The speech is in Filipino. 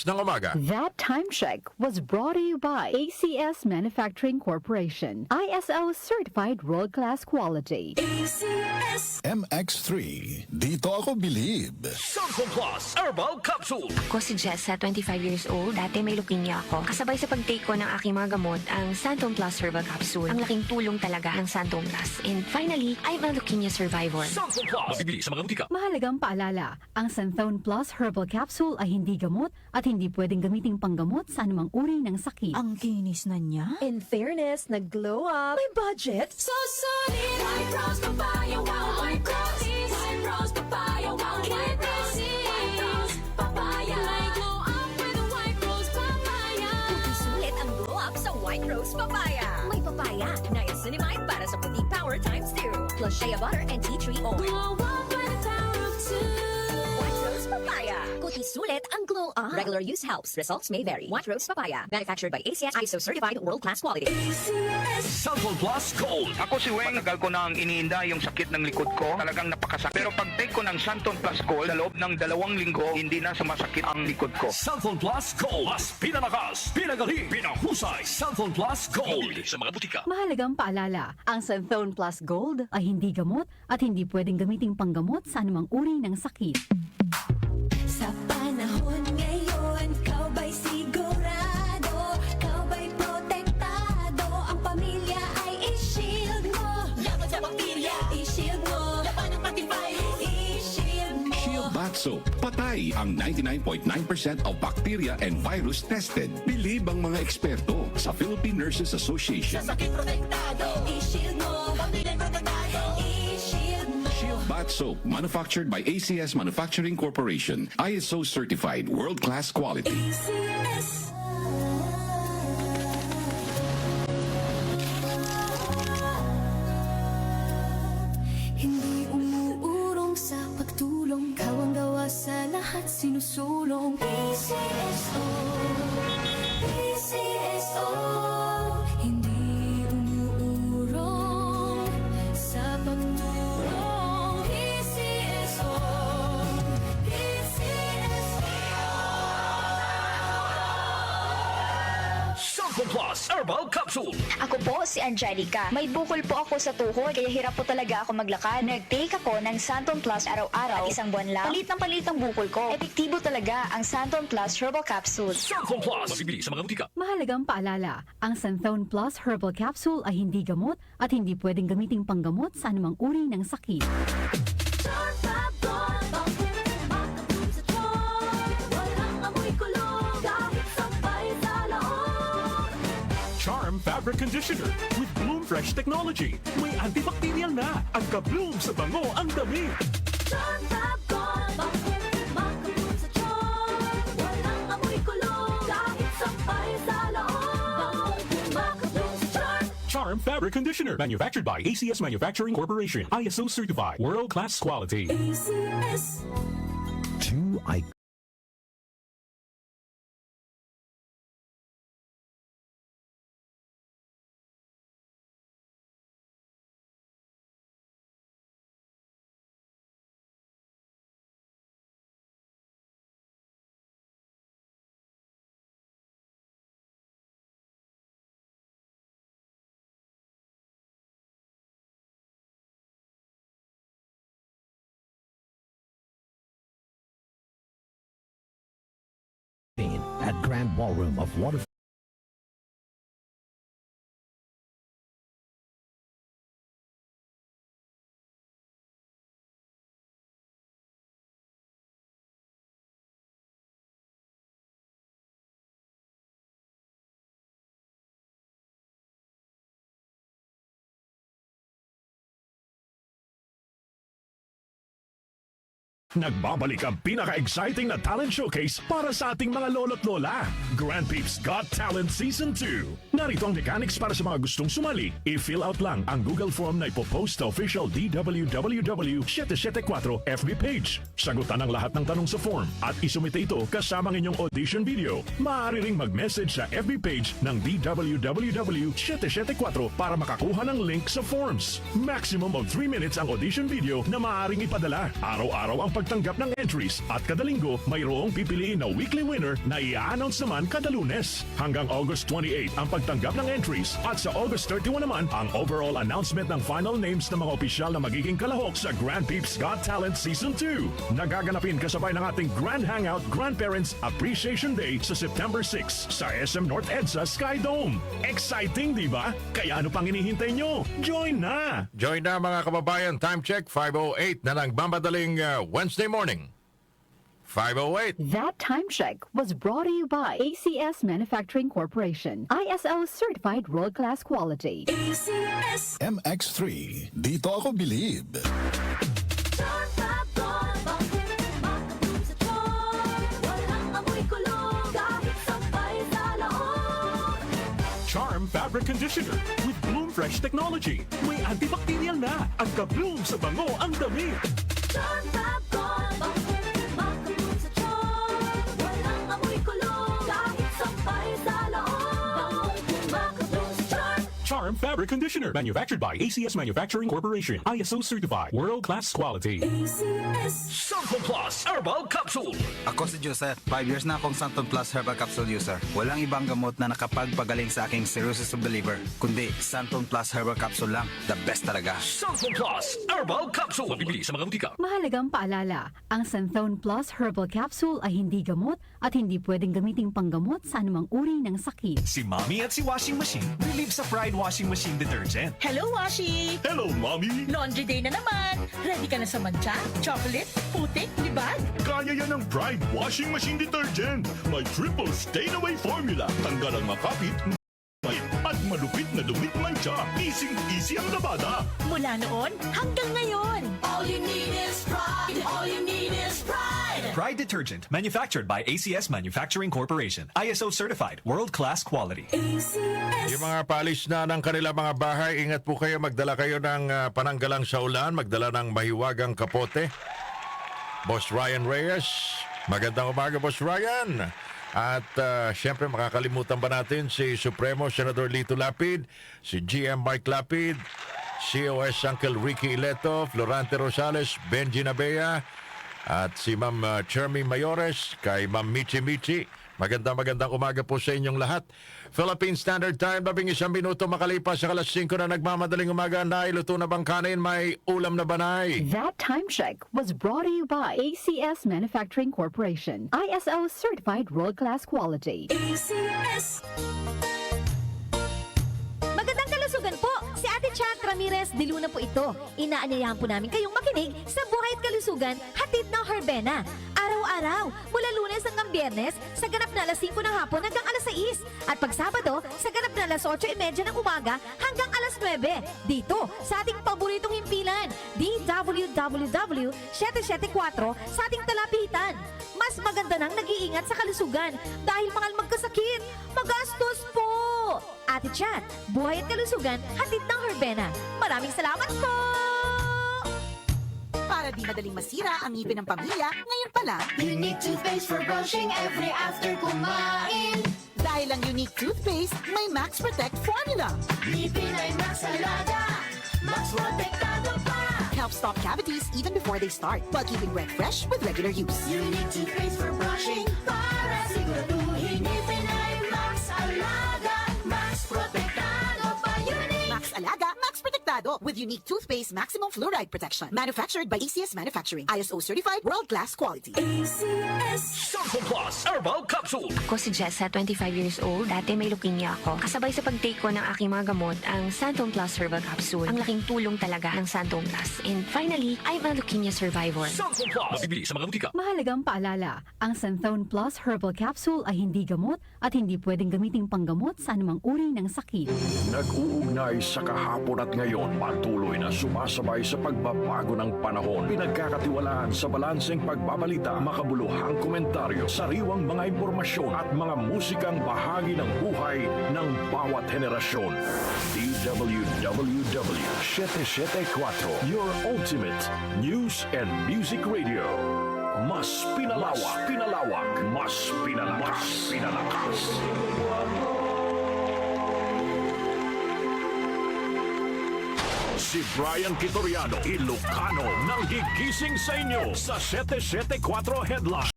ng umaga. That time check was brought to you by ACS Manufacturing Corporation. ISO certified world-class quality. ACS MX3. Dito ako believe. Santon Plus Herbal Capsule. Ako si Jessa, 25 years old. Dati may leukemia ako. Kasabay sa pag-take ko ng aking mga gamot, ang Santon Plus Herbal Capsule. Ang laking tulong talaga ng Santon Plus. And finally, I'm a leukemia survivor. Santon Plus. Mabibili sa mga butika. Mahalagang paalala, ang Santhone Plus Herbal Capsule ay hindi gamot at hindi pwedeng gamiting panggamot sa anumang uri ng sakit. Ang kinis na niya. In fairness, nag-glow up. May budget. So solid. White Rose Papaya, wow. White Rose. White Rose Papaya, wow. White Rose. White Rose Papaya. May glow up with a White Rose Papaya. Sulit ang glow up sa White Rose Papaya. May papaya, niacinamide para sa puti power times 2. Plus shea butter and tea tree oil. Glow up with the power of 2. White Rose Papaya. Kuti sulit ang glow up. Regular use helps. Results may vary. White Rose Papaya. Manufactured by ACS ISO certified world-class quality. ACS. Santon Plus Gold. Ako si Weng, tagal ko nang iniinda yung sakit ng likod ko. Talagang napakasakit. Pero pag take ko ng Santon Plus Gold, sa loob ng 2 linggo, hindi na sumasakit ang likod ko. Santon Plus Gold. Mas pinalakas, pinagaling, pinahusay. Santon Plus Gold. Mabibili sa mga butika. Mahalagang paalala, ang Santhone Plus Gold ay hindi gamot at hindi pwedeng gamiting panggamot sa anumang uri ng sakit. Sa panahon ngayon, kau ba'y sigurado? Kau ba'y protektado? Ang pamilya ay i-shield mo. Laban sa bakterya, i-shield mo. Laban ng pati virus, i-shield mo. Shield Bath Soap. Patay ang 99.9% of bacteria and virus tested. Believe ang mga eksperto sa Philippine Nurses Association. Sa sakit protektado, i-shield mo. Pamilya protektado, i-shield mo. Shield Bath Soap, manufactured by ACS Manufacturing Corporation. ISO certified world-class quality. ACS. Hindi umuurong sa pagtulong. Kau ang gawa sa lahat sinusulong. PCSO, PCSO. Hindi umuurong sa pagtulong. PCSO, PCSO. Santon Plus Herbal Capsule. Ako po si Angelica. May bukol po ako sa tuhod, kaya hirap po talaga ako maglakad. Nag-take ako ng Santon Plus araw-araw. At 1 buwan lang, palit ang bukol ko. Epektibo talaga ang Santon Plus Herbal Capsule. Santon Plus. Mabibili sa mga butika. Mahalagang paalala, ang Santhone Plus Herbal Capsule ay hindi gamot at hindi pwedeng gamiting panggamot sa anumang uri ng sakit. Charm Fabric Conditioner with Bloom Fresh Technology. May antibacterial na. Ang ka-bloom sa bango ang dami. Charm Fabric Conditioner. Manufactured by ACS Manufacturing Corporation. ISO certified. World-class quality. ACS. At Grand Ballroom of Water. Nagbabalik ang pinaka-exciting na talent showcase para sa ating mga lolo't lola. Grand Peeps Got Talent Season 2. Narito ang mechanics para sa mga gustong sumali. I-fill out lang ang Google form na ipopost sa official DWWW774 FB page. Sagutan ang lahat ng tanong sa form at isumite ito kasama ng inyong audition video. Maaari ring mag-message sa FB page ng DWWW774 para makakuha ng link sa forms. Maximum of 3 minutes ang audition video na maaaring ipadala. Araw-araw ang pagtanggap ng entries at kada linggo mayroong pipiliin na weekly winner na i-announce naman kada Lunes. Hanggang August 28 ang pagtanggap ng entries at sa August 31 naman ang overall announcement ng final names ng mga opisyal na magiging kalahok sa Grand Peeps Got Talent Season 2. Nagaganapin kasabay ng ating Grand Hangout Grandparents Appreciation Day sa September 6 sa SM North EDSA Sky Dome. Exciting, di ba? Kaya ano pang hinihintay nyo? Join na! Join na mga kababayan. Time check, 5:08 na lang bambadaling Wednesday morning. 5:08. That time check was brought to you by ACS Manufacturing Corporation. ISO certified world-class quality. ACS MX3, dito ako believe. Charm Fabric Conditioner with Bloom Fresh Technology. May antibacterial na at ka-bloom sa bango ang damit. Charm Fabric Conditioner, manufactured by ACS Manufacturing Corporation. ISO certified, world-class quality. Santon Plus Herbal Capsule. Ako si Joseph. 5 years na akong Santon Plus Herbal Capsule user. Walang ibang gamot na nakapagpagaling sa aking cirrhosis of the liver, kundi Santon Plus Herbal Capsule lang. The best talaga. Santon Plus Herbal Capsule. Mabibili sa mga butika. Mahalagang paalala, ang Santhone Plus Herbal Capsule ay hindi gamot at hindi pwedeng gamiting panggamot sa anumang uri ng sakit. Si Mommy at si Washing Machine believe sa Pride Washing Machine Detergent. Hello, Washi! Hello, Mommy! Laundry day na naman! Ready ka na sa mancha, chocolate, putik, libag? Kaya yan ng Pride Washing Machine Detergent. May triple stain-away formula. Tanggal ang makapit, at malupit na dumit mancha. Easy ang labada. Mula noon hanggang ngayon. All you need is pride. All you need is pride. Pride Detergent, manufactured by ACS Manufacturing Corporation. ISO certified, world-class quality. Yung mga paalis na ng kanila mga bahay, ingat po kayo. Magdala kayo ng pananggalang sa ulan. Magdala ng mahiwagang kapote. Boss Ryan Reyes. Magandang umaga, Boss Ryan. At siyempre makakalimutan ba natin si Supremo Senador Lito Lapid, si GM Mike Lapid, COS Uncle Ricky Ileto, Florante Rosales, Benji Nabea, at si Ma'am Chermy Mayores, kay Ma'am Michi Michi. Magandang umaga po sa inyong lahat. Philippine Standard Time, 11 minuto makalipas sa alas 5 na nagmamadaling umaga. Nailuto na bang kanin? May ulam na banay? That time check was brought to you by ACS Manufacturing Corporation. ISO certified world-class quality. ACS. Magandang kalusugan po! Si Ate Chat Ramirez de Luna po ito. Inaanyayahan po namin kayong makinig sa Buhay at Kalusugan, hatid ng Herbena. Araw-araw, mula Lunes hanggang Biyernes, sa ganap na alas 5 ng hapon hanggang alas 6. At pag Sabado, sa ganap na alas 8:30 ng umaga hanggang alas 9. Dito, sa ating paboritong himpilan, DWWW 774 sa ating talapitan. Mas maganda nang nag-iingat sa kalusugan dahil mahal magkasakit. Magastos po! Ate Chat, Buhay at Kalusugan, hatid ng Herbena. Maraming salamat po! Para di madaling masira ang ngipin ng pamilya, ngayon pa lang, Unique toothpaste for brushing every after kumain. dahil ang unique toothpaste, may Max Protect formula. Ngipin ay Max Alaga, Max Protektado pa. Helps stop cavities even before they start, while keeping breath fresh with regular use. Unique toothpaste for brushing para siguraduhin ngipin ay Max Alaga, Max Protektado pa. Unique Max Alaga, Max Protectado with unique toothpaste maximum fluoride protection. Manufactured by ACS Manufacturing. ISO certified world-class quality. ACS. Santon Plus Herbal Capsule. Ako si Jessa, 25 years old. Dati may leukemia ako. Kasabay sa pag-take ko ng aking mga gamot, ang Santon Plus Herbal Capsule. Ang laking tulong talaga ng Santon Plus. And finally, I'm a leukemia survivor. Santon Plus. Mabibili sa mga butika. Mahalagang paalala, ang Santhone Plus Herbal Capsule ay hindi gamot at hindi pwedeng gamiting panggamot sa anumang uri ng sakit. Nag-uugnay sa kahapon at ngayon, patuloy na sumasabay sa pagbabago ng panahon. Pinagkakatiwalaan sa balanseng pagbabalita, makabuluhang komentaryo, sariwang mga impormasyon at mga musikang bahagi ng buhay ng bawat henerasyon. DWWW 774, your ultimate news and music radio. Mas pinalawak, mas pinalakas. Si Brian Kitoriano, Ilocano, nang gigising sa inyo sa 774 Headline.